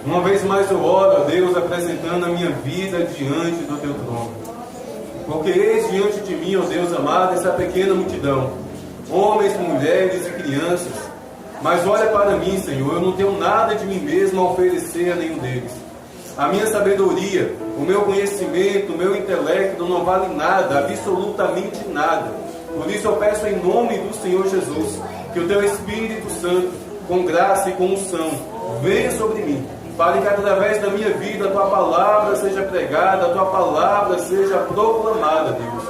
Uma vez mais eu oro a Deus, apresentando a minha vida diante do teu trono. Porque eis diante de mim, ó Deus amado, essa pequena multidão, homens, mulheres e crianças. Mas olha para mim, Senhor, eu não tenho nada de mim mesmo a oferecer a nenhum deles. A minha sabedoria, o meu conhecimento, o meu intelecto não vale nada, absolutamente nada. Por isso eu peço em nome do Senhor Jesus, que o teu Espírito Santo, com graça e com unção, venha sobre mim, para que através da minha vida a tua palavra seja pregada, a tua palavra seja proclamada, Deus.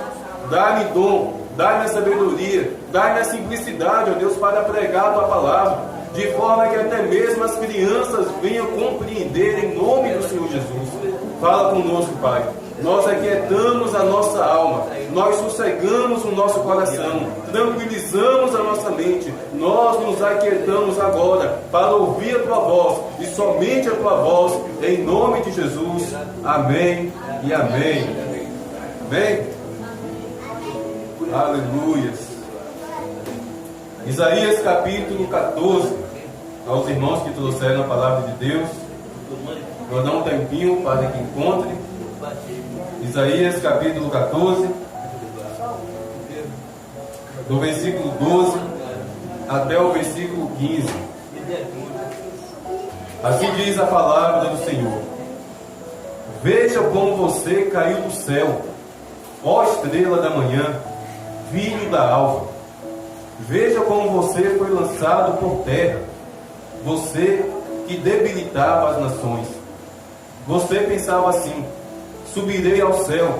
Dá-me dom, dá-me a sabedoria, dá-me a simplicidade, ó Deus, para pregar a tua palavra, de forma que até mesmo as crianças venham compreender em nome do Senhor Jesus. Fala conosco, Pai. Nós aquietamos a nossa alma, nós sossegamos o nosso coração, tranquilizamos a nossa mente, nós nos aquietamos agora para ouvir a tua voz, e somente a tua voz, em nome de Jesus. Amém e amém. Amém? Aleluias. Isaías capítulo 14. Aos irmãos que trouxeram a palavra de Deus, vou dar um tempinho para que encontre. Isaías capítulo 14, do versículo 12 até o versículo 15. Assim diz a palavra do Senhor: Veja como você caiu do céu, ó estrela da manhã, filho da alva. Veja como você foi lançado por terra, você que debilitava as nações. Você pensava assim: subirei ao céu,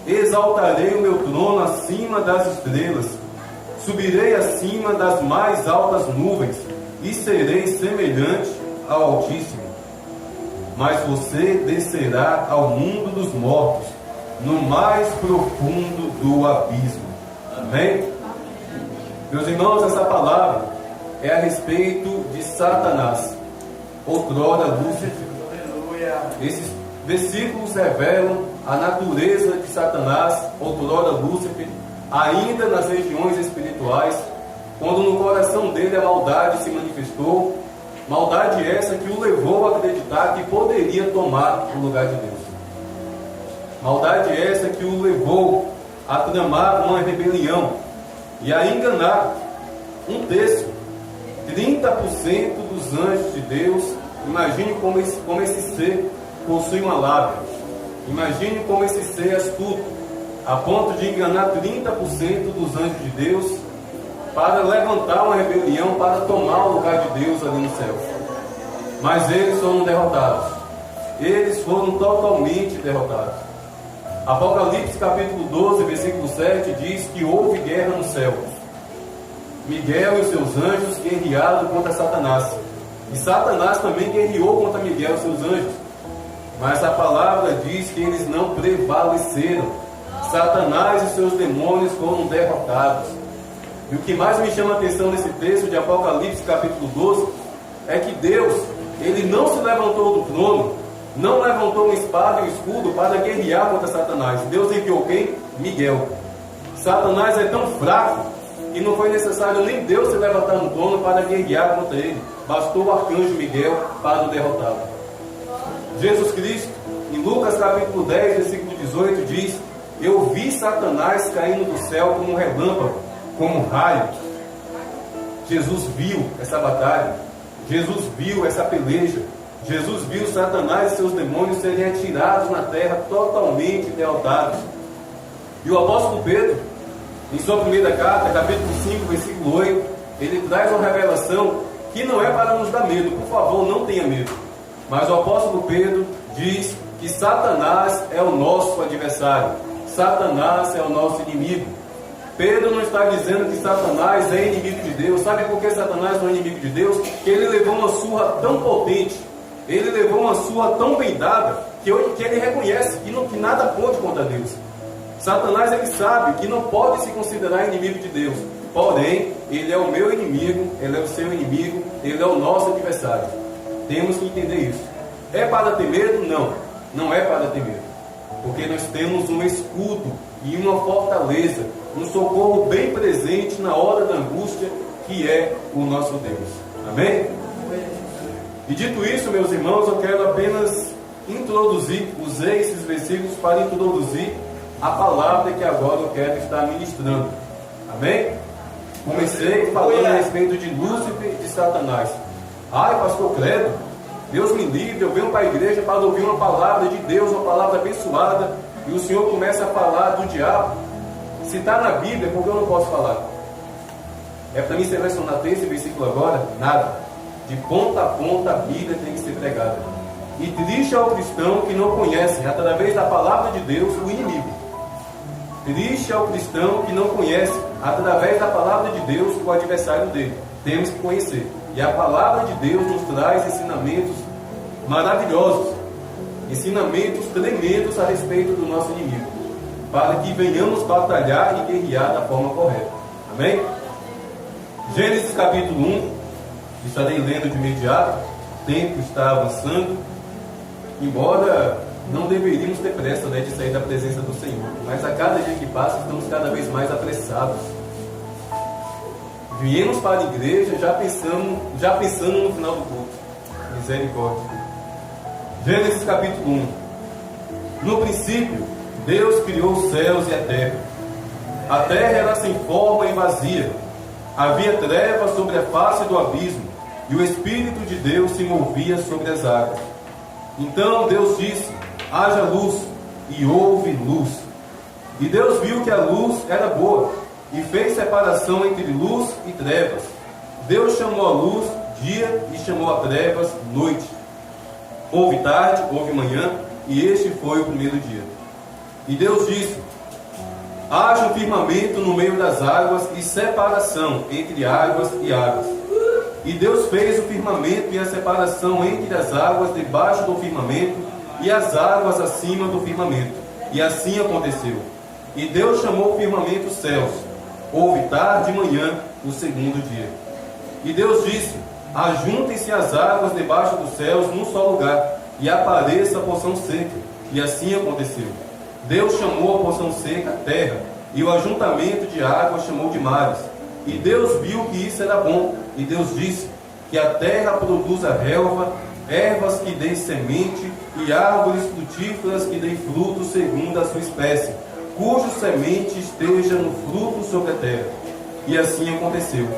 exaltarei o meu trono acima das estrelas, subirei acima das mais altas nuvens e serei semelhante ao Altíssimo. Mas você descerá ao mundo dos mortos, no mais profundo do abismo. Amém? Meus irmãos, essa palavra é a respeito de Satanás, outrora Lúcifer. Esses versículos revelam a natureza de Satanás, outrora Lúcifer, ainda nas regiões espirituais, quando no coração dele a maldade se manifestou, maldade essa que o levou a acreditar que poderia tomar o lugar de Deus. Maldade essa que o levou a tramar uma rebelião e a enganar um terço, 30% dos anjos de Deus. Imagine como esse ser possui uma lábia. Imagine como esse ser é astuto, a ponto de enganar 30% dos anjos de Deus para levantar uma rebelião, para tomar o lugar de Deus ali no céu. Mas eles foram derrotados. Eles foram totalmente derrotados. Apocalipse capítulo 12, versículo 7 diz que houve guerra no céu. Miguel e os seus anjos guerrearam contra Satanás. E Satanás também guerreou contra Miguel e seus anjos. Mas a palavra diz que eles não prevaleceram. Satanás e seus demônios foram derrotados. E o que mais me chama a atenção nesse texto de Apocalipse capítulo 12 é que Deus, ele não se levantou do trono, não levantou uma espada e um escudo para guerrear contra Satanás. Deus enviou quem? Miguel. Satanás é tão fraco que não foi necessário nem Deus se levantar no trono para guerrear contra ele. Bastou o arcanjo Miguel para o derrotá-lo. Jesus Cristo, em Lucas capítulo 10, versículo 18, diz: Eu vi Satanás caindo do céu como um relâmpago, como um raio. Jesus viu essa batalha. Jesus viu essa peleja. Jesus viu Satanás e seus demônios serem atirados na terra, totalmente derrotados. E o apóstolo Pedro, em sua primeira carta, capítulo 5, versículo 8, ele traz uma revelação que não é para nos dar medo. Por favor, não tenha medo. Mas o apóstolo Pedro diz que Satanás é o nosso adversário. Satanás é o nosso inimigo. Pedro não está dizendo que Satanás é inimigo de Deus. Sabe por que Satanás não é inimigo de Deus? Que ele levou uma surra tão potente, ele levou uma surra tão bem dada, que ele reconhece que nada pode contra Deus. Satanás, ele sabe que não pode se considerar inimigo de Deus. Porém, ele é o meu inimigo, ele é o seu inimigo, ele é o nosso adversário. Temos que entender isso. É para ter medo? Não, não é para ter medo. Porque nós temos um escudo e uma fortaleza, um socorro bem presente na hora da angústia, que é o nosso Deus. Amém? E dito isso, meus irmãos, eu quero apenas usei esses versículos para introduzir a palavra que agora eu quero estar ministrando. Amém? Comecei falando a respeito de Lúcifer e de Satanás. Ai, pastor Credo, Deus me livre, eu venho para a igreja para ouvir uma palavra de Deus, uma palavra abençoada, e o Senhor começa a falar do diabo. Se está na Bíblia, por que eu não posso falar? É para mim selecionar esse versículo agora? Nada. De ponta a ponta a Bíblia tem que ser pregada. E triste é o cristão que não conhece, através da palavra de Deus, o inimigo. Triste é o cristão que não conhece, através da palavra de Deus, o adversário dele. Temos que conhecer. E a palavra de Deus nos traz ensinamentos maravilhosos, ensinamentos tremendos a respeito do nosso inimigo, para que venhamos batalhar e guerrear da forma correta. Amém? Gênesis capítulo 1, estarei lendo de imediato, o tempo está avançando, embora não deveríamos ter pressa, de sair da presença do Senhor, mas a cada dia que passa estamos cada vez mais apressados. Viemos para a igreja já pensando no final do culto. Misericórdia. Gênesis capítulo 1. No princípio, Deus criou os céus e a terra. A terra era sem forma e vazia. Havia trevas sobre a face do abismo, e o Espírito de Deus se movia sobre as águas. Então Deus disse: haja luz, e houve luz. E Deus viu que a luz era boa, e fez separação entre luz e trevas. Deus chamou a luz dia e chamou a trevas noite. Houve tarde, houve manhã, e este foi o primeiro dia. E Deus disse: haja um firmamento no meio das águas e separação entre águas e águas. E Deus fez o firmamento e a separação entre as águas debaixo do firmamento e as águas acima do firmamento. E assim aconteceu. E Deus chamou o firmamento céus. Houve tarde e manhã, o segundo dia. E Deus disse: ajuntem-se as águas debaixo dos céus num só lugar, e apareça a porção seca. E assim aconteceu. Deus chamou a porção seca terra, e o ajuntamento de águas chamou de mares. E Deus viu que isso era bom. E Deus disse: que a terra produza relva, ervas que deem semente, e árvores frutíferas que deem fruto segundo a sua espécie, cujo semente esteja no fruto sobre a terra. E assim aconteceu.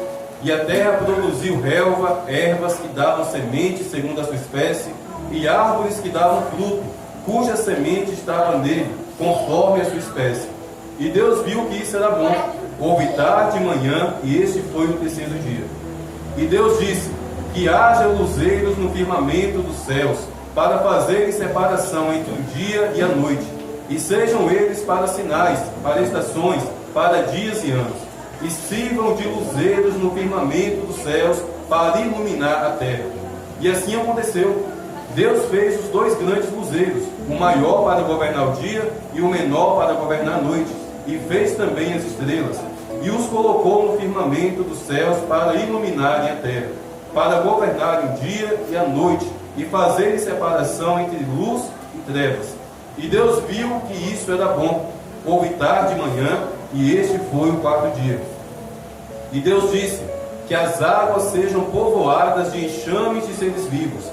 E a terra produziu relva, ervas que davam semente segundo a sua espécie, e árvores que davam fruto, cuja semente estava nele, conforme a sua espécie. E Deus viu que isso era bom. Houve tarde e manhã, e este foi o terceiro dia. E Deus disse: que haja luzeiros no firmamento dos céus, para fazerem separação entre o dia e a noite, e sejam eles para sinais, para estações, para dias e anos, e sirvam de luzeiros no firmamento dos céus, para iluminar a terra. E assim aconteceu. Deus fez os dois grandes luzeiros, o maior para governar o dia e o menor para governar a noite, e fez também as estrelas, e os colocou no firmamento dos céus para iluminarem a terra, para governarem o dia e a noite, e fazerem separação entre luz e trevas. E Deus viu que isso era bom. Houve tarde e manhã, e este foi o quarto dia. E Deus disse: que as águas sejam povoadas de enxames de seres vivos,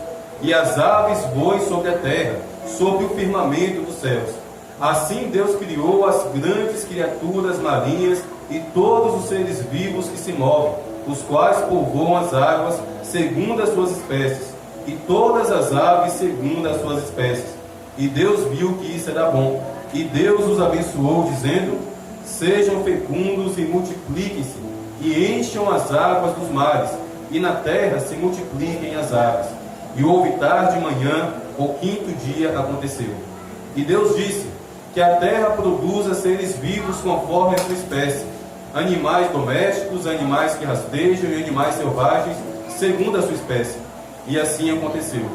e as aves voem sobre a terra, sobre o firmamento dos céus. Assim Deus criou as grandes criaturas marinhas e todos os seres vivos que se movem, os quais povoam as águas segundo as suas espécies, e todas as aves segundo as suas espécies. E Deus viu que isso era bom. E Deus os abençoou, dizendo: sejam fecundos e multipliquem-se, e encham as águas dos mares, e na terra se multipliquem as aves. E houve tarde e manhã, o quinto dia aconteceu. E Deus disse: que a terra produza seres vivos conforme a sua espécie, animais domésticos, animais que rastejam e animais selvagens, segundo a sua espécie. E assim aconteceu.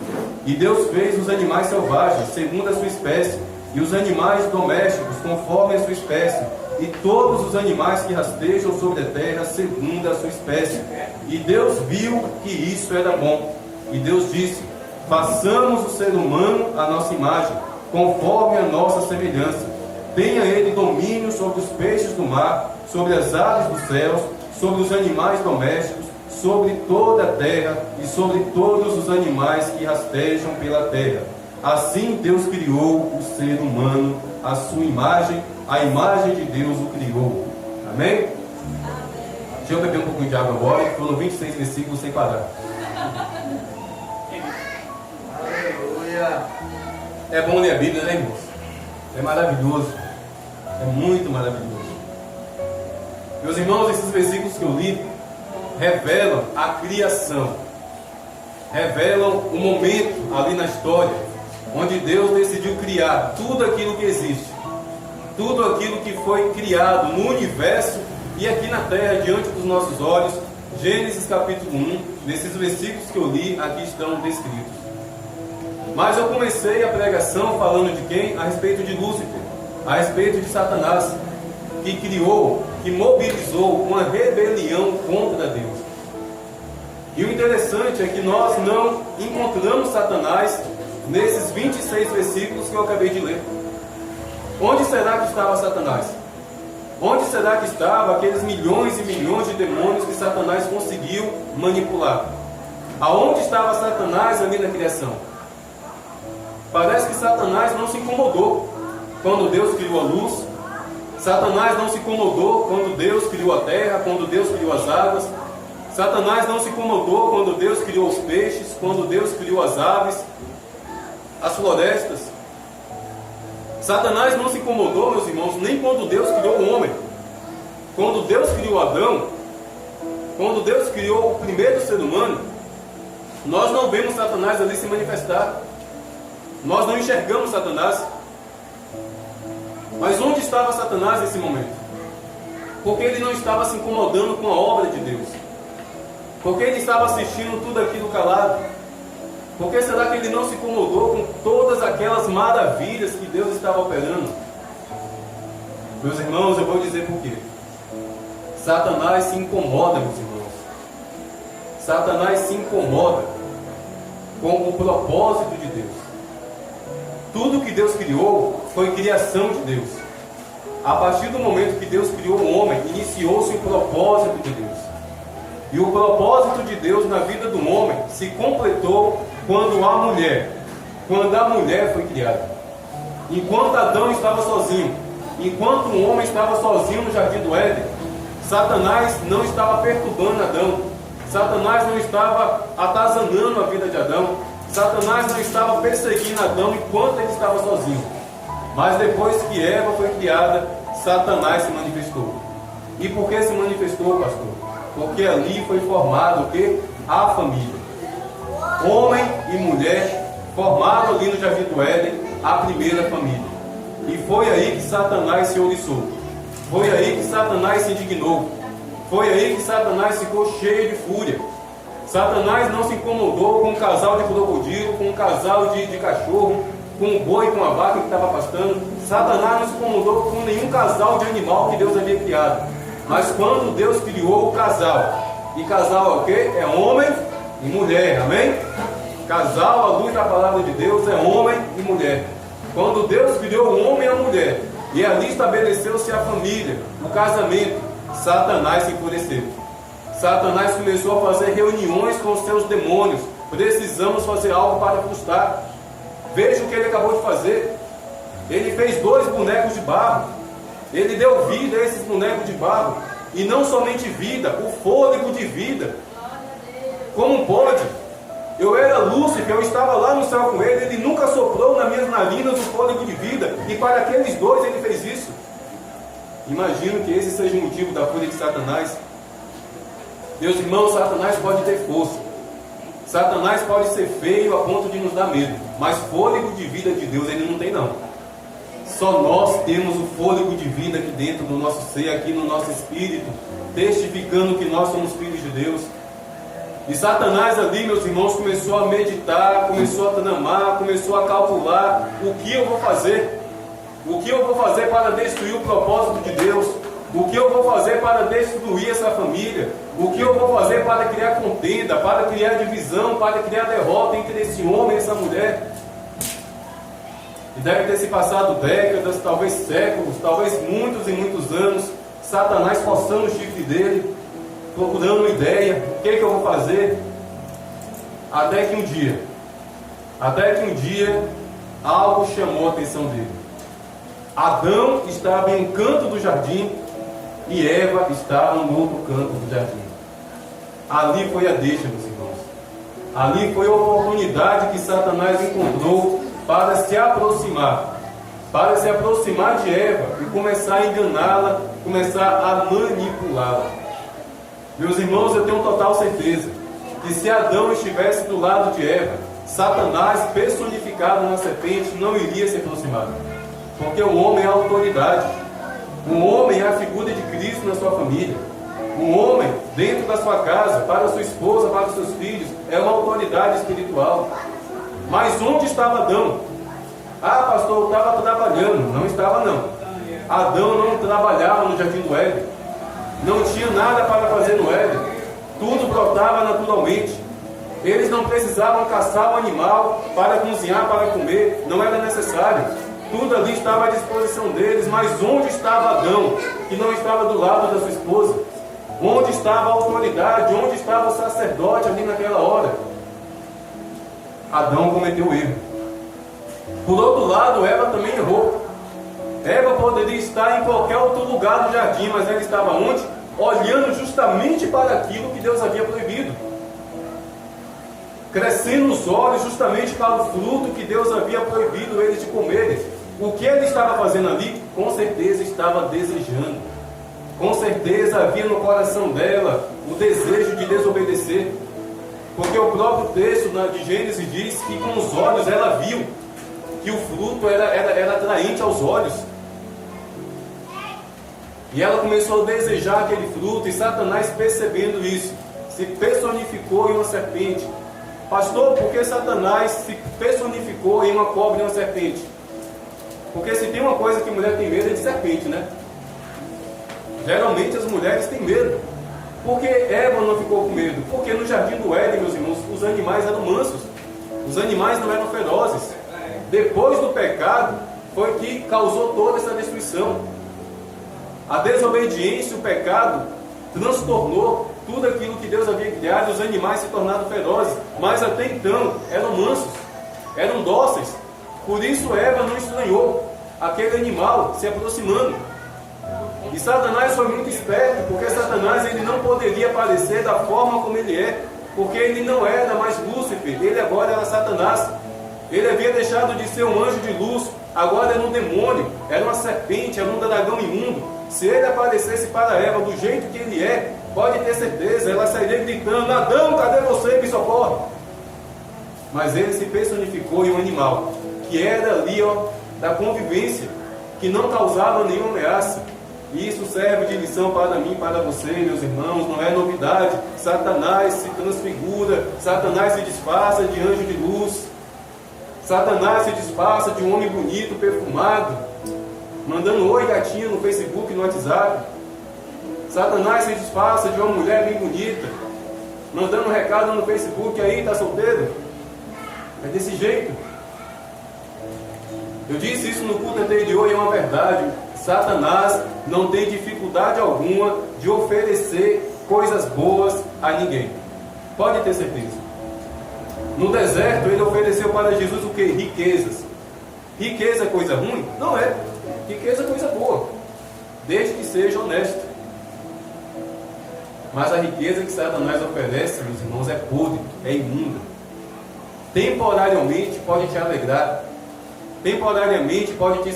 E Deus fez os animais selvagens, segundo a sua espécie, e os animais domésticos, conforme a sua espécie, e todos os animais que rastejam sobre a terra, segundo a sua espécie. E Deus viu que isso era bom. E Deus disse: façamos o ser humano à nossa imagem, conforme a nossa semelhança. Tenha ele domínio sobre os peixes do mar, sobre as aves dos céus, sobre os animais domésticos, sobre toda a terra e sobre todos os animais que rastejam pela terra. Assim Deus criou o ser humano, à sua imagem, a imagem de Deus o criou. Amém? Deixa eu beber um pouquinho de água agora, que foram 26 versículos sem parar. Aleluia. É bom ler a Bíblia, né, irmãos? É maravilhoso. É muito maravilhoso. Meus irmãos, esses versículos que eu li revelam a criação, revelam o momento ali na história onde Deus decidiu criar tudo aquilo que existe, tudo aquilo que foi criado no universo e aqui na terra, diante dos nossos olhos. Gênesis capítulo 1, nesses versículos que eu li, aqui estão descritos. Mas eu comecei a pregação falando de quem? A respeito de Lúcifer, a respeito de Satanás, que criou, que mobilizou uma rebelião contra Deus. E o interessante é que nós não encontramos Satanás nesses 26 versículos que eu acabei de ler. Onde será que estava Satanás? Onde será que estavam aqueles milhões e milhões de demônios que Satanás conseguiu manipular? Aonde estava Satanás ali na criação? Parece que Satanás não se incomodou quando Deus criou a luz. Satanás não se incomodou quando Deus criou a terra, quando Deus criou as águas. Satanás não se incomodou quando Deus criou os peixes, quando Deus criou as aves, as florestas. Satanás não se incomodou, meus irmãos, nem quando Deus criou o homem. Quando Deus criou Adão, quando Deus criou o primeiro ser humano, nós não vemos Satanás ali se manifestar. Nós não enxergamos Satanás. Mas onde estava Satanás nesse momento? Porque ele não estava se incomodando com a obra de Deus. Porque ele estava assistindo tudo aquilo calado. Por que será que ele não se incomodou com todas aquelas maravilhas que Deus estava operando? Meus irmãos, eu vou dizer por quê. Satanás se incomoda, meus irmãos. Satanás se incomoda com o propósito de Deus. Tudo que Deus criou foi criação de Deus. A partir do momento que Deus criou o homem, iniciou-se o propósito de Deus. E o propósito de Deus na vida do homem se completou quando a mulher foi criada. Enquanto Adão estava sozinho, enquanto o homem estava sozinho no jardim do Éden, Satanás não estava perturbando Adão. Satanás não estava atazanando a vida de Adão. Satanás não estava perseguindo Adão enquanto ele estava sozinho. Mas depois que Eva foi criada, Satanás se manifestou. E por que se manifestou, pastor? Porque ali foi formado o quê? A família. Homem e mulher formaram ali no jardim do Éden a primeira família. E foi aí que Satanás se ouriçou. Foi aí que Satanás se indignou. Foi aí que Satanás ficou cheio de fúria. Satanás não se incomodou com um casal de crocodilo, com um casal de cachorro, com um boi, com uma vaca que estava pastando. Satanás não se incomodou com nenhum casal de animal que Deus havia criado. Mas quando Deus criou o casal, e casal é o quê? É homem e mulher, amém? Casal, à luz da palavra de Deus, é homem e mulher. Quando Deus criou o homem e a mulher, e ali estabeleceu-se a família, o casamento, Satanás se enfureceu. Satanás começou a fazer reuniões com os seus demônios. Precisamos fazer algo para frustrar. Veja o que ele acabou de fazer. Ele fez 2 bonecos de barro. Ele deu vida a esses bonecos de barro. E não somente vida, o fôlego de vida. Como pode? Eu era Lúcifer, eu estava lá no céu com ele. Ele nunca soprou nas minhas narinas o fôlego de vida. E para aqueles 2 ele fez isso. Imagino que esse seja o motivo da fúria de Satanás. Meus irmãos, Satanás pode ter força. Satanás pode ser feio a ponto de nos dar medo. Mas fôlego de vida de Deus ele não tem não. Só nós temos o fôlego de vida aqui dentro do nosso ser, aqui no nosso espírito, testificando que nós somos filhos de Deus. E Satanás ali, meus irmãos, começou a meditar, começou a tramar, começou a calcular o que eu vou fazer. O que eu vou fazer para destruir o propósito de Deus? O que eu vou fazer para destruir essa família? O que eu vou fazer para criar contenda, para criar divisão, para criar derrota entre esse homem e essa mulher? E deve ter se passado décadas, talvez séculos, talvez muitos e muitos anos, Satanás coçando o chifre dele, procurando uma ideia, o que eu vou fazer, até que um dia, algo chamou a atenção dele. Adão estava em um canto do jardim e Eva estava no outro canto do jardim. Ali foi a deixa, meus irmãos. Ali foi a oportunidade que Satanás encontrou para se aproximar de Eva e começar a enganá-la, começar a manipulá-la. Meus irmãos, eu tenho total certeza que se Adão estivesse do lado de Eva, Satanás, personificado na serpente, não iria se aproximar. Porque o homem é a autoridade. O homem é a figura de Cristo na sua família. O homem, dentro da sua casa, para a sua esposa, para os seus filhos, é uma autoridade espiritual. Mas onde estava Adão? Ah, pastor, eu estava trabalhando. Não estava, não. Adão não trabalhava no jardim do Éden. Não tinha nada para fazer no Éden. Tudo brotava naturalmente. Eles não precisavam caçar o animal para cozinhar, para comer. Não era necessário. Tudo ali estava à disposição deles. Mas onde estava Adão, que não estava do lado da sua esposa? Onde estava a autoridade? Onde estava o sacerdote ali naquela hora? Adão cometeu erro. Por outro lado, Eva também errou. Eva poderia estar em qualquer outro lugar do jardim, mas ela estava onde? Olhando justamente para aquilo que Deus havia proibido. Crescendo os olhos justamente para o fruto que Deus havia proibido eles de comerem. O que ele estava fazendo ali? Com certeza estava desejando. Com certeza havia no coração dela o desejo de desobedecer. Porque o próprio texto de Gênesis diz que com os olhos ela viu que o fruto era atraente aos olhos. E ela começou a desejar aquele fruto, e Satanás, percebendo isso, se personificou em uma serpente. Pastor, por que Satanás se personificou em uma cobra e uma serpente? Porque se tem uma coisa que mulher tem medo é de serpente, né? Geralmente as mulheres têm medo. Por que Eva não ficou com medo? Porque no jardim do Éden, meus irmãos, os animais eram mansos. Os animais não eram ferozes. Depois do pecado, foi que causou toda essa destruição. A desobediência, o pecado, transtornou tudo aquilo que Deus havia criado, e os animais se tornaram ferozes. Mas até então, eram mansos, eram dóceis. Por isso Eva não estranhou aquele animal se aproximando. E Satanás foi muito esperto, porque Satanás ele não poderia aparecer da forma como ele é, porque ele não era mais Lúcifer, ele agora era Satanás. Ele havia deixado de ser um anjo de luz, agora era um demônio, era uma serpente, era um dragão imundo. Se ele aparecesse para Eva do jeito que ele é, pode ter certeza, ela sairia gritando: Adão, cadê você? Me socorre! Mas ele se personificou em um animal, que era ali, da convivência, que não causava nenhuma ameaça. E isso serve de lição para mim e para você, meus irmãos, não é novidade. Satanás se transfigura, Satanás se disfarça de anjo de luz, Satanás se disfarça de um homem bonito, perfumado, mandando oi gatinho no Facebook, no WhatsApp. Satanás se disfarça de uma mulher bem bonita, mandando um recado no Facebook: aí, tá solteiro? É desse jeito. Eu disse isso no culto anterior e é uma verdade. Satanás não tem dificuldade alguma de oferecer coisas boas a ninguém. Pode ter certeza. No deserto ele ofereceu para Jesus o que? Riquezas. Riqueza é coisa ruim? Não é. Riqueza é coisa boa, desde que seja honesto. Mas a riqueza que Satanás oferece, meus irmãos, é podre, é imunda. Temporariamente pode te alegrar, temporariamente pode te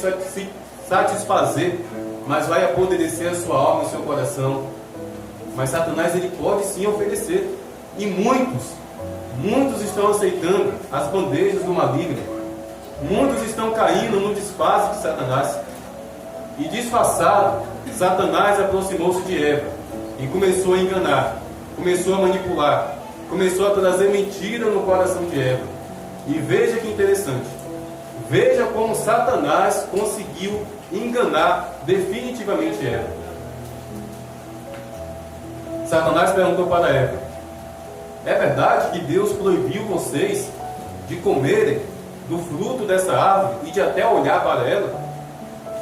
satisfazer, mas vai apodrecer a sua alma e o seu coração. Mas Satanás ele pode sim oferecer, e muitos estão aceitando as bandejas do maligno. Muitos estão caindo no disfarce de Satanás. E disfarçado, Satanás aproximou-se de Eva e começou a enganar, começou a manipular, começou a trazer mentira no coração de Eva. E veja que interessante, veja como Satanás conseguiu enganar definitivamente Eva. Satanás perguntou para Eva: é verdade que Deus proibiu vocês de comerem do fruto dessa árvore e de até olhar para ela?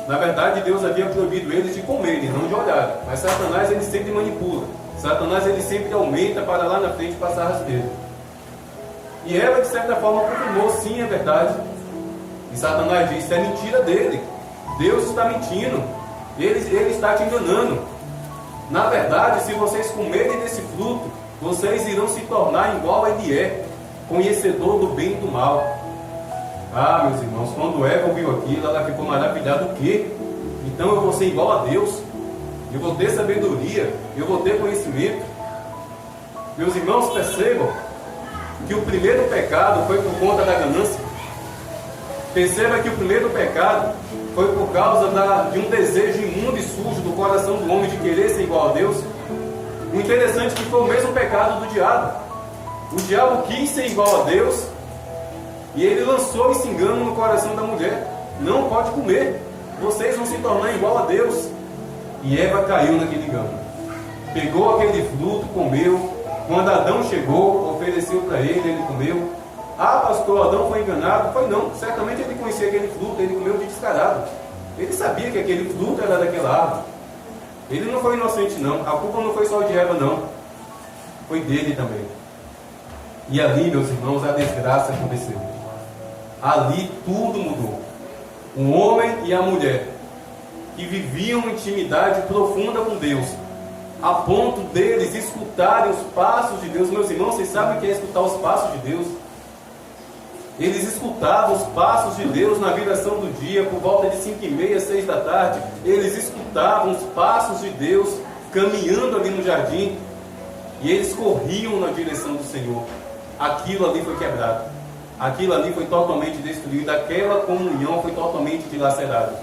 Na verdade, Deus havia proibido eles de comerem, não de olhar. Mas Satanás ele sempre manipula. Satanás ele sempre aumenta para lá na frente passar rasteiro. E Eva, de certa forma, confirmou, sim, é verdade. E Satanás disse, é mentira dele. Deus está mentindo. Ele está te enganando. Na verdade, se vocês comerem desse fruto, vocês irão se tornar igual a ele é, conhecedor do bem e do mal. Ah, meus irmãos, quando Eva ouviu aquilo, ela ficou maravilhada. O quê? Então eu vou ser igual a Deus? Eu vou ter sabedoria? Eu vou ter conhecimento? Meus irmãos, percebam que o primeiro pecado foi por conta da ganância. Perceba que o primeiro pecado foi por causa de um desejo imundo e sujo do coração do homem de querer ser igual a Deus. O interessante é que foi o mesmo pecado do diabo. O diabo quis ser igual a Deus e ele lançou esse engano no coração da mulher. Não pode comer, vocês vão se tornar igual a Deus. E Eva caiu naquele engano. Pegou aquele fruto, comeu. Quando Adão chegou, ofereceu para ele, ele comeu. Ah, pastor, Adão foi enganado? Foi não, certamente ele conhecia aquele fruto, ele comeu de descarado. Ele sabia que aquele fruto era daquela árvore. Ele não foi inocente não, a culpa não foi só de Eva não, foi dele também. E ali, meus irmãos, a desgraça aconteceu. Ali tudo mudou. O homem e a mulher, que viviam uma intimidade profunda com Deus, a ponto deles escutarem os passos de Deus. Meus irmãos, vocês sabem o que é escutar os passos de Deus? Eles escutavam os passos de Deus na viração do dia, por volta de 5h30, 6 da tarde. Eles escutavam os passos de Deus caminhando ali no jardim, e eles corriam na direção do Senhor. Aquilo ali foi quebrado, aquilo ali foi totalmente destruído, aquela comunhão foi totalmente dilacerada.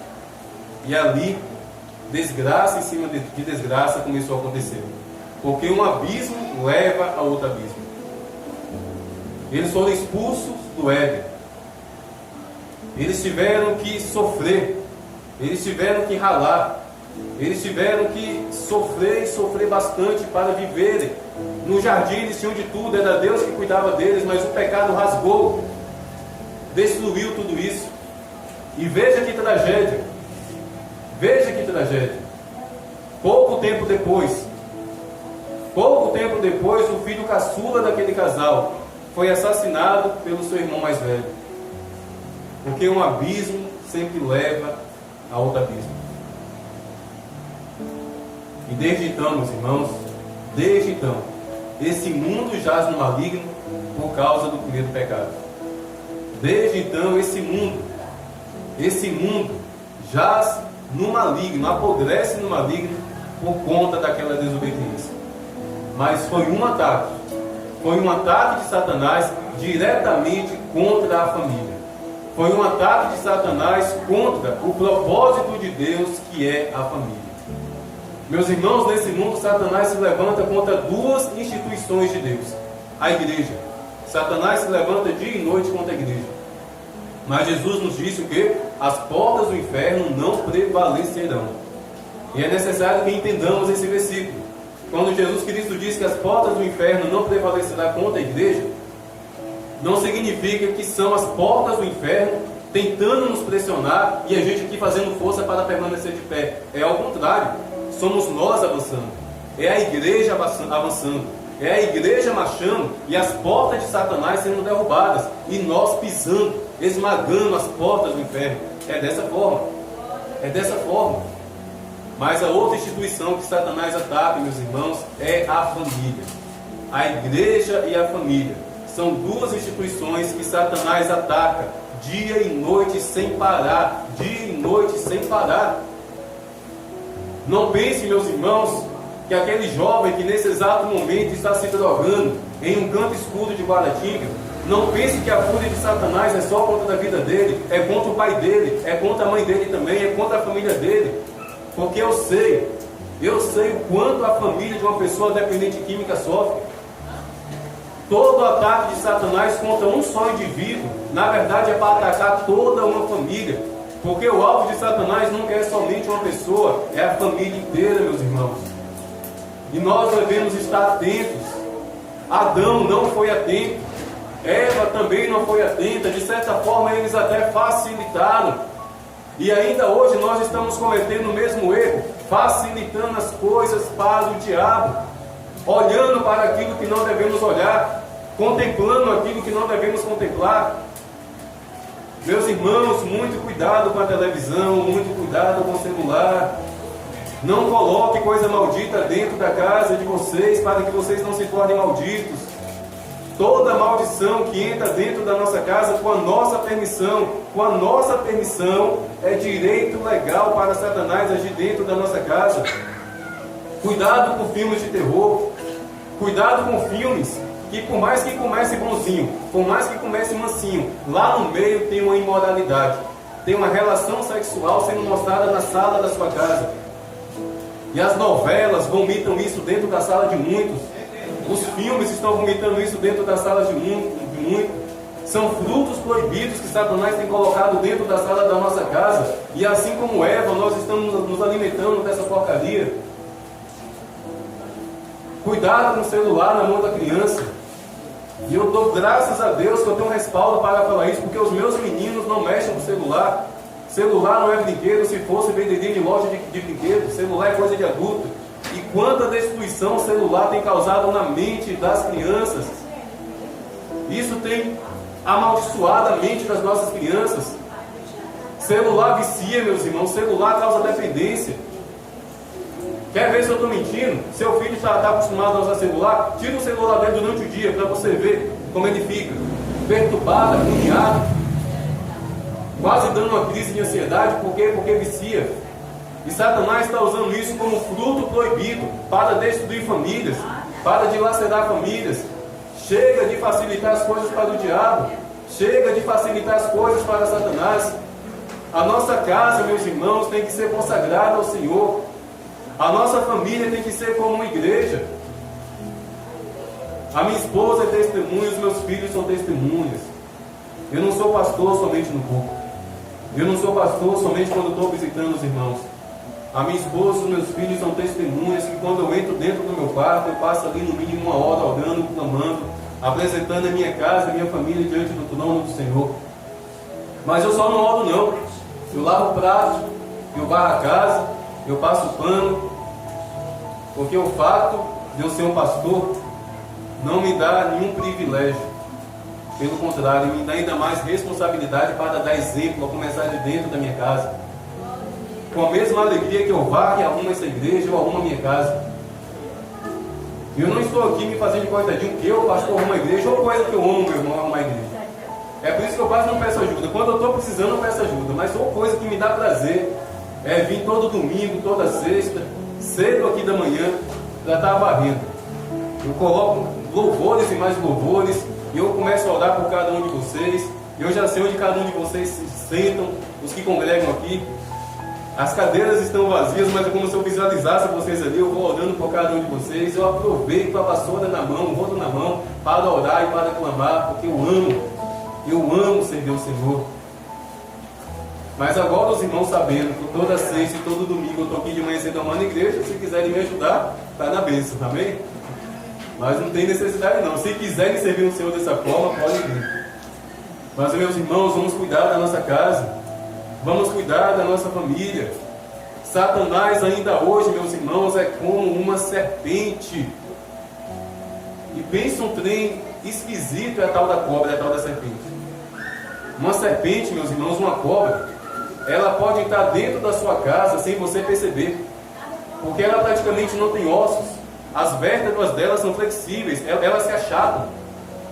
E ali, desgraça em cima de desgraça começou a acontecer, porque um abismo leva a outro abismo. Eles foram expulsos do Éden. Eles tiveram que sofrer, eles tiveram que ralar, eles tiveram que sofrer e sofrer bastante para viverem. No jardim eles tinham de tudo, era Deus que cuidava deles, mas o pecado rasgou, destruiu tudo isso. E veja que tragédia, veja que tragédia. Pouco tempo depois, o filho caçula daquele casal foi assassinado pelo seu irmão mais velho. Porque um abismo sempre leva a outro abismo. E desde então, meus irmãos, desde então, esse mundo jaz no maligno por causa do primeiro pecado. Desde então, esse mundo jaz no maligno, apodrece no maligno por conta daquela desobediência. Mas foi um ataque de Satanás diretamente contra a família. Foi um ataque de Satanás contra o propósito de Deus, que é a família. Meus irmãos, nesse mundo, Satanás se levanta contra duas instituições de Deus. A igreja. Satanás se levanta dia e noite contra a igreja. Mas Jesus nos disse o quê? As portas do inferno não prevalecerão. E é necessário que entendamos esse versículo. Quando Jesus Cristo diz que as portas do inferno não prevalecerão contra a igreja, não significa que são as portas do inferno tentando nos pressionar e a gente aqui fazendo força para permanecer de pé. É ao contrário, somos nós avançando, é a igreja avançando, é a igreja marchando e as portas de Satanás sendo derrubadas e nós pisando, esmagando as portas do inferno. É dessa forma. Mas a outra instituição que Satanás ataca, meus irmãos, é a família. A igreja e a família são duas instituições que Satanás ataca dia e noite sem parar. Dia e noite sem parar. Não pense, meus irmãos, que aquele jovem que nesse exato momento está se drogando em um canto escuro de Guaratinga, não pense que a fúria de Satanás é só contra a vida dele, é contra o pai dele, é contra a mãe dele também, é contra a família dele. Porque eu sei o quanto a família de uma pessoa dependente de química sofre. Todo ataque de Satanás contra um só indivíduo, na verdade é para atacar toda uma família. Porque o alvo de Satanás não é somente uma pessoa, é a família inteira, meus irmãos. E nós devemos estar atentos. Adão não foi atento, Eva também não foi atenta, de certa forma eles até facilitaram. E ainda hoje nós estamos cometendo o mesmo erro, facilitando as coisas para o diabo. olhando para aquilo que não devemos olhar, contemplando aquilo que não devemos contemplar. Meus irmãos, muito cuidado com a televisão, muito cuidado com o celular. Não coloque coisa maldita dentro da casa de vocês, para que vocês não se tornem malditos. Toda maldição que entra dentro da nossa casa com a nossa permissão, é direito legal para Satanás agir dentro da nossa casa. Cuidado com filmes de terror. Cuidado com filmes que, por mais que comece bonzinho, por mais que comece mansinho, lá no meio tem uma imoralidade, tem uma relação sexual sendo mostrada na sala da sua casa. E as novelas vomitam isso dentro da sala de muitos. Os filmes estão vomitando isso dentro da sala de muitos. São frutos proibidos que Satanás tem colocado dentro da sala da nossa casa. E assim como Eva, nós estamos nos alimentando dessa porcaria. Cuidado com o celular na mão da criança. E eu dou graças a Deus que eu tenho um respaldo para falar isso, porque os meus meninos não mexem com o celular. Celular não é brinquedo, se fosse venderia em loja de brinquedos. Celular é coisa de adulto. E quanta destruição o celular tem causado na mente das crianças. Isso tem amaldiçoado a mente das nossas crianças. Celular vicia, meus irmãos. Celular causa dependência. Quer ver se eu estou mentindo? Seu filho está acostumado a usar celular? Tira o celular dele durante o dia para você ver como ele fica. Perturbado, agoniado, quase dando uma crise de ansiedade. Por quê? Porque vicia. E Satanás está usando isso como fruto proibido para destruir famílias, para dilacerar famílias. Chega de facilitar as coisas para o diabo. Chega de facilitar as coisas para Satanás. A nossa casa, meus irmãos, tem que ser consagrada ao Senhor. A nossa família tem que ser como uma igreja. A minha esposa é testemunha, os meus filhos são testemunhas. Eu não sou pastor somente no culto. Eu não sou pastor somente quando estou visitando os irmãos. A minha esposa e os meus filhos são testemunhas que quando eu entro dentro do meu quarto, eu passo ali no mínimo uma hora orando, clamando, apresentando a minha casa, a minha família diante do trono do Senhor. Mas eu só não oro não. Eu lavo o prato, eu varro a casa, eu passo o pano, porque o fato de eu ser um pastor não me dá nenhum privilégio. Pelo contrário, me dá ainda mais responsabilidade para dar exemplo, a começar de dentro da minha casa. Com a mesma alegria que eu varro e arrumo essa igreja, eu arrumo a minha casa. Eu não estou aqui me fazendo de coitadinho, porque eu, pastor, arrumo a igreja, ou coisa que eu amo, meu irmão, arrumar a igreja. É por isso que eu quase não peço ajuda. Quando eu estou precisando, eu peço ajuda. Mas ou coisa que me dá prazer é vir todo domingo, toda sexta, cedo aqui da manhã, para estar varrendo. Eu coloco louvores e mais louvores, e eu começo a orar por cada um de vocês. Eu já sei onde cada um de vocês se sentam, os que congregam aqui. As cadeiras estão vazias, mas é como se eu visualizasse vocês ali. Eu vou orando por cada um de vocês. Eu aproveito a vassoura na mão, o rodo na mão, para orar e para clamar, porque eu amo servir o Senhor. Mas agora os irmãos sabendo que toda sexta e todo domingo eu estou aqui de manhã cedo na igreja, se quiserem me ajudar, está na bênção, amém? Mas não tem necessidade não. Se quiserem servir o Senhor dessa forma, podem vir. Mas meus irmãos, vamos cuidar da nossa casa, vamos cuidar da nossa família. Satanás ainda hoje, meus irmãos, é como uma serpente. E pensa um trem esquisito, é a tal da cobra, é a tal da serpente. Uma serpente, meus irmãos, uma cobra, ela pode estar dentro da sua casa sem você perceber, porque ela praticamente não tem ossos. As vértebras dela são flexíveis, elas se achatam.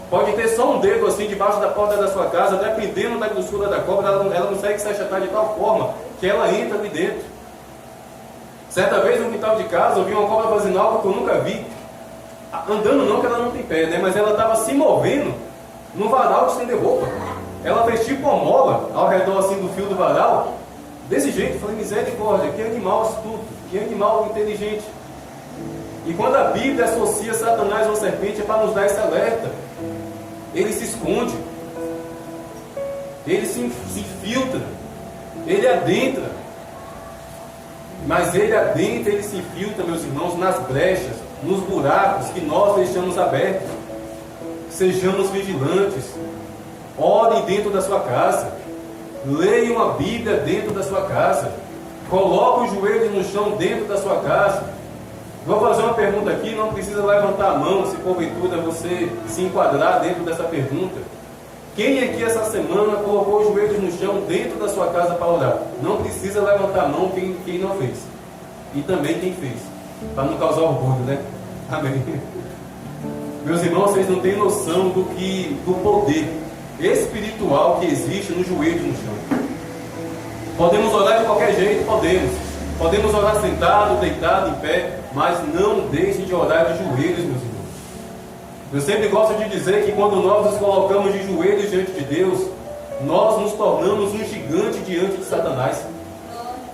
Pode ter só um dedo assim debaixo da porta da sua casa, dependendo da grossura da cobra, ela consegue se achatar de tal forma que ela entra ali dentro. Certa vez no quintal de casa eu vi uma cobra fazendo algo que eu nunca vi. Andando não, que ela não tem pé, né? Mas ela estava se movendo no varal de estender roupa. Ela fez tipo uma mola ao redor assim do fio do varal, desse jeito. Eu falei, misericórdia, que animal astuto, que animal inteligente. E quando a Bíblia associa Satanás a uma serpente, é para nos dar esse alerta. Ele se esconde, ele se infiltra, ele adentra. Mas ele adentra, ele se infiltra, meus irmãos, nas brechas, nos buracos que nós deixamos abertos. Sejamos vigilantes. Orem dentro da sua casa. Leiam a Bíblia dentro da sua casa. Coloque os joelhos no chão dentro da sua casa. Vou fazer uma pergunta aqui, não precisa levantar a mão se porventura você se enquadrar dentro dessa pergunta. Quem aqui essa semana colocou os joelhos no chão dentro da sua casa para orar? Não precisa levantar a mão quem não fez. E também quem fez, para não causar orgulho, né? Amém. Meus irmãos, vocês não têm noção do poder espiritual que existe no joelho no chão. Podemos orar de qualquer jeito, podemos orar sentado, deitado, em pé, mas não deixem de orar de joelhos, meus irmãos. Eu sempre gosto de dizer que quando nós nos colocamos de joelhos diante de Deus, nós nos tornamos um gigante diante de Satanás.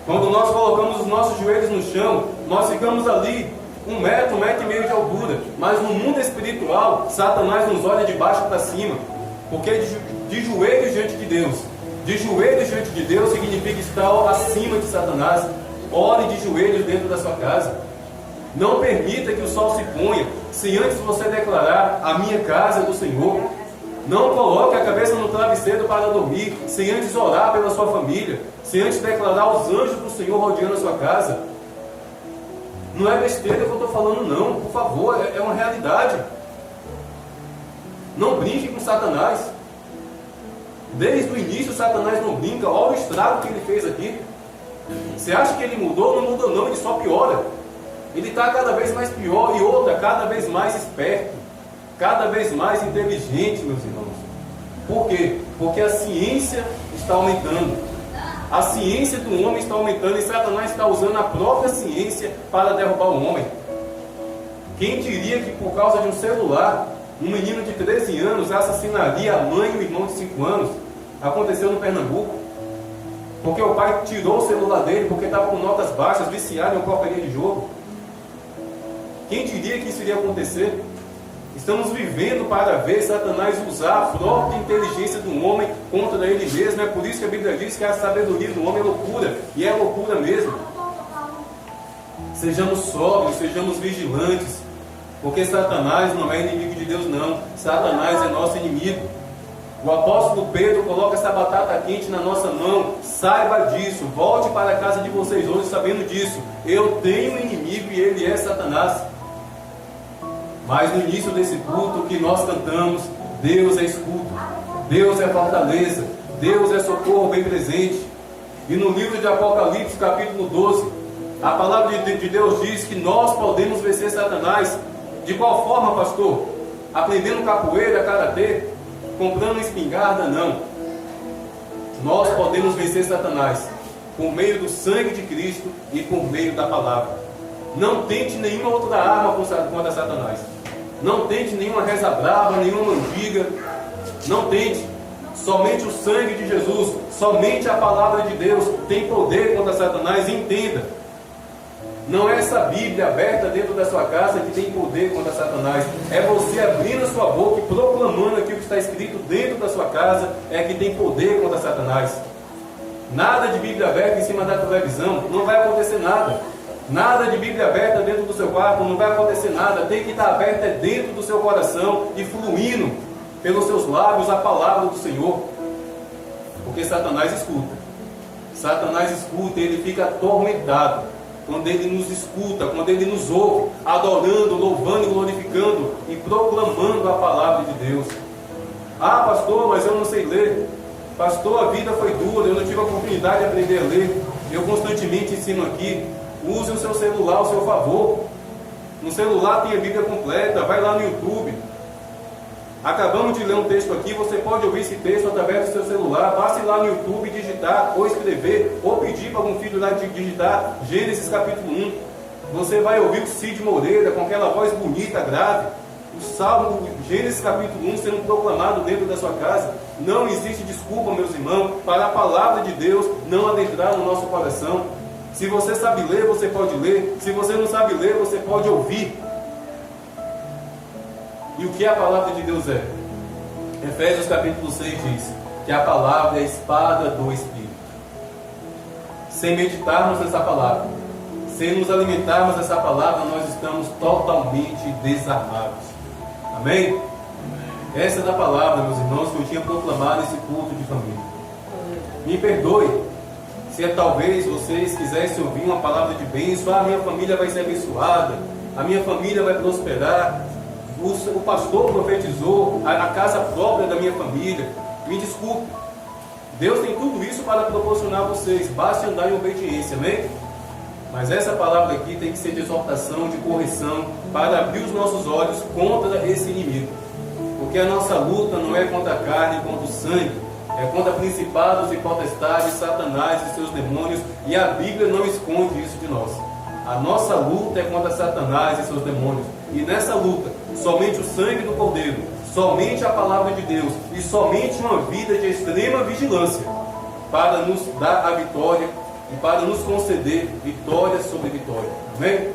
Quando nós colocamos os nossos joelhos no chão, nós ficamos ali 1 metro, 1,5 metro de altura. Mas no mundo espiritual, Satanás nos olha de baixo para cima. Porque de joelhos diante de Deus, de joelhos diante de Deus significa estar acima de Satanás. Ore de joelhos dentro da sua casa. Não permita que o sol se ponha se antes você declarar: a minha casa é do Senhor. Não coloque a cabeça no travesseiro para dormir sem antes orar pela sua família, sem antes declarar os anjos do Senhor rodeando a sua casa. Não é besteira que eu estou falando, não, por favor, é uma realidade. Não brinque com Satanás. Desde o início Satanás não brinca. Olha o estrago que ele fez aqui. Você acha que ele mudou? Não mudou não, ele só piora. Ele está cada vez mais pior e outra, cada vez mais esperto, cada vez mais inteligente, meus irmãos. Por quê? Porque a ciência está aumentando. A ciência do homem está aumentando e Satanás está usando a própria ciência para derrubar o homem. Quem diria que por causa de um celular, um menino de 13 anos assassinaria a mãe e o irmão de 5 anos? Aconteceu no Pernambuco. Porque o pai tirou o celular dele porque estava com notas baixas, viciado em uma porcaria de jogo. Quem diria que isso iria acontecer? Estamos vivendo para ver Satanás usar a própria inteligência do homem contra ele mesmo. É por isso que a Bíblia diz que a sabedoria do homem é loucura. E é loucura mesmo. Sejamos sóbrios, sejamos vigilantes. Porque Satanás não é inimigo de Deus, não. Satanás é nosso inimigo. O apóstolo Pedro coloca essa batata quente na nossa mão. Saiba disso. Volte para a casa de vocês hoje sabendo disso. Eu tenho um inimigo e ele é Satanás. Mas no início desse culto que nós cantamos, Deus é escudo, Deus é fortaleza, Deus é socorro bem presente. E no livro de Apocalipse, capítulo 12, a palavra de Deus diz que nós podemos vencer Satanás. De qual forma, pastor? Aprendendo capoeira, karatê, comprando espingarda? Não. Nós podemos vencer Satanás por meio do sangue de Cristo e por meio da palavra. Não tente nenhuma outra arma contra Satanás. Não tente nenhuma reza brava, nenhuma mandiga. Não tente. Somente o sangue de Jesus, somente a palavra de Deus tem poder contra Satanás. Entenda. Não é essa Bíblia aberta dentro da sua casa que tem poder contra Satanás. É você abrindo a sua boca e proclamando aquilo que está escrito dentro da sua casa é que tem poder contra Satanás. Nada de Bíblia aberta em cima da televisão, não vai acontecer nada. Nada de Bíblia aberta dentro do seu quarto, não vai acontecer nada. Tem que estar aberta dentro do seu coração e fluindo pelos seus lábios a palavra do Senhor. Porque Satanás escuta. Satanás escuta e ele fica atormentado quando ele nos escuta, quando ele nos ouve, adorando, louvando e glorificando e proclamando a palavra de Deus. Ah, pastor, mas eu não sei ler. Pastor, a vida foi dura, eu não tive a oportunidade de aprender a ler. Eu constantemente ensino aqui. Use o seu celular ao seu favor. No celular tem a Bíblia completa. Vai lá no YouTube. Acabamos de ler um texto aqui. Você pode ouvir esse texto através do seu celular. Passe lá no YouTube, digitar ou escrever, ou pedir para algum filho lá digitar Gênesis capítulo 1. Você vai ouvir o Cid Moreira com aquela voz bonita, grave. O Salmo, Gênesis capítulo 1 sendo proclamado dentro da sua casa. Não existe desculpa, meus irmãos, para a palavra de Deus não adentrar no nosso coração. Se você sabe ler, você pode ler. Se você não sabe ler, você pode ouvir. E o que a palavra de Deus é? Efésios capítulo 6 diz que a palavra é a espada do Espírito. Sem meditarmos nessa palavra, sem nos alimentarmos dessa palavra, nós estamos totalmente desarmados. Amém? Essa é da palavra, meus irmãos, que eu tinha proclamado nesse culto de família. Me perdoe se talvez vocês quisessem ouvir uma palavra de bênção. Ah, minha família vai ser abençoada, a minha família vai prosperar, o pastor profetizou, a casa própria da minha família. Me desculpe, Deus tem tudo isso para proporcionar a vocês, basta andar em obediência, amém? Mas essa palavra aqui tem que ser de exortação, de correção, para abrir os nossos olhos contra esse inimigo. Porque a nossa luta não é contra a carne e contra o sangue, é contra principados e potestades, Satanás e seus demônios, e a Bíblia não esconde isso de nós. A nossa luta é contra Satanás e seus demônios, e nessa luta, somente o sangue do Cordeiro, somente a palavra de Deus, e somente uma vida de extrema vigilância, para nos dar a vitória, e para nos conceder vitória sobre vitória. Amém?